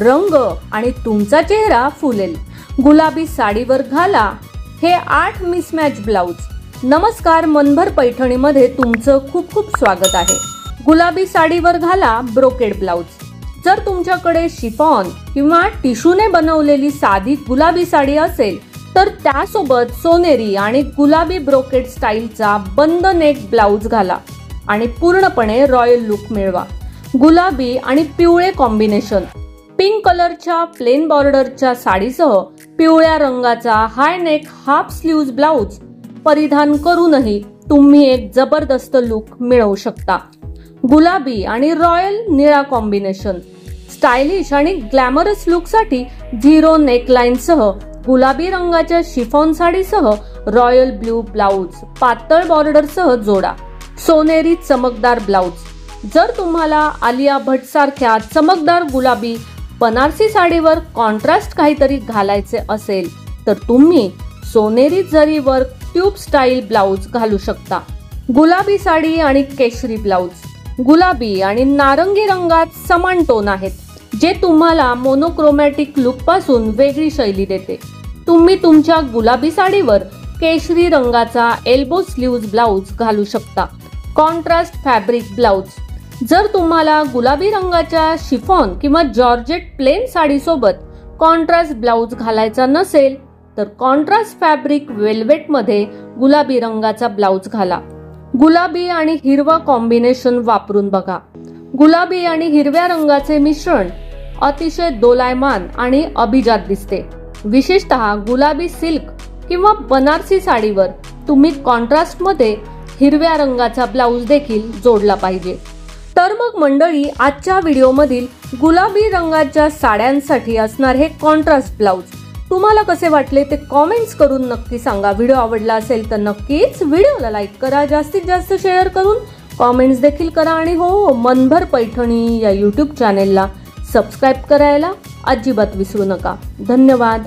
रंग आणि तुमचा चेहरा फुलेल। गुलाबी साडीवर घाला हे 8 मिसमॅच ब्लाउज। नमस्कार, मनभर पैठणीमध्ये तुमचं खूप खूप स्वागत आहे। गुलाबी साडीवर घाला ब्रोकेड ब्लाउज। जर तुमच्याकडे शिफॉन किंवा टिशूने बनवलेली साधी गुलाबी साडी असेल तर त्यासोबत सोनेरी आणि गुलाबी ब्रोकेड स्टाईलचा बंद नेक ब्लाउज घाला आणि पूर्णपणे रॉयल लुक मिळवा। गुलाबी आणि पिवळे कॉम्बिनेशन, पिंक कलरच्या प्लेन बॉर्डरच्या साडीसह पिवळ्या रंगाचा हाय नेक हाफ स्लीव्ज ब्लाउज परिधान करूनही तुम्ही एक जबरदस्त लुक मिळवू शकता। गुलाबी आणि रॉयल निळा कॉम्बिनेशन, स्टायलिश आणि ग्लॅमरस लुकसाठी झिरो नेकलाईन सह गुलाबी रंगाच्या शिफॉन साडीसह रॉयल ब्लू ब्लाउज पातळ बॉर्डर सह जोडा। सोनेरी चमकदार ब्लाउज, जर तुम्हाला आलिया भट्ट सारख्या चमकदार गुलाबी बनारसी साडीवर कॉन्ट्रास्ट काहीतरी घालायचे असेल तर तुम्ही सोनेरी जरी वर्क ट्यूब स्टाईल ब्लाउज घालू शकता। गुलाबी साडी आणि केशरी ब्लाउज, गुलाबी आणि नारंगी रंगात समान टोन आहेत, जे तुम्हाला मोनोक्रोमॅटिक लुक पासून वेगळी शैली देते। तुम्ही तुमच्या गुलाबी साडीवर केशरी रंगाचा एल्बो स्लीव्ज ब्लाउज घालू शकता। कॉन्ट्रास्ट फॅब्रिक ब्लाउज, जर तुम्हाला गुलाबी रंगाच्या शिफॉन किंवा जॉर्जेट प्लेन साडीसोबत कॉन्ट्रास्ट ब्लाउज घालायचा नसेल तर कॉन्ट्रास्ट फॅब्रिक वेल्वेट मध्ये गुलाबी रंगाचा ब्लाउज घाला। गुलाबी आणि हिरवा कॉम्बिनेशन वापरून बघा। गुलाबी आणि हिरव्या रंगाचे मिश्रण अतिशय दोलायमान आणि अभिजात दिसते। विशेषतः गुलाबी सिल्क किंवा बनारसी साडीवर तुम्ही कॉन्ट्रास्ट मध्ये हिरव्या रंगाचा ब्लाउज देखील जोडला पाहिजे। तर मग मंडळी, आजच्या व्हिडिओमधील गुलाबी रंगाच्या साड्यांसाठी असणार हे कॉन्ट्रास्ट ब्लाउज तुम्हाला कसे वाटले ते कमेंट्स करून नक्की सांगा। व्हिडिओ आवडला असेल तर नक्कीच व्हिडिओला लाईक करा, जास्तीत जास्त शेअर करून कमेंट्स देखील करा आणि हो, मनभर पैठणी या यूट्यूब चॅनेलला सबस्क्राईब करायला अजिबात विसरू नका। धन्यवाद।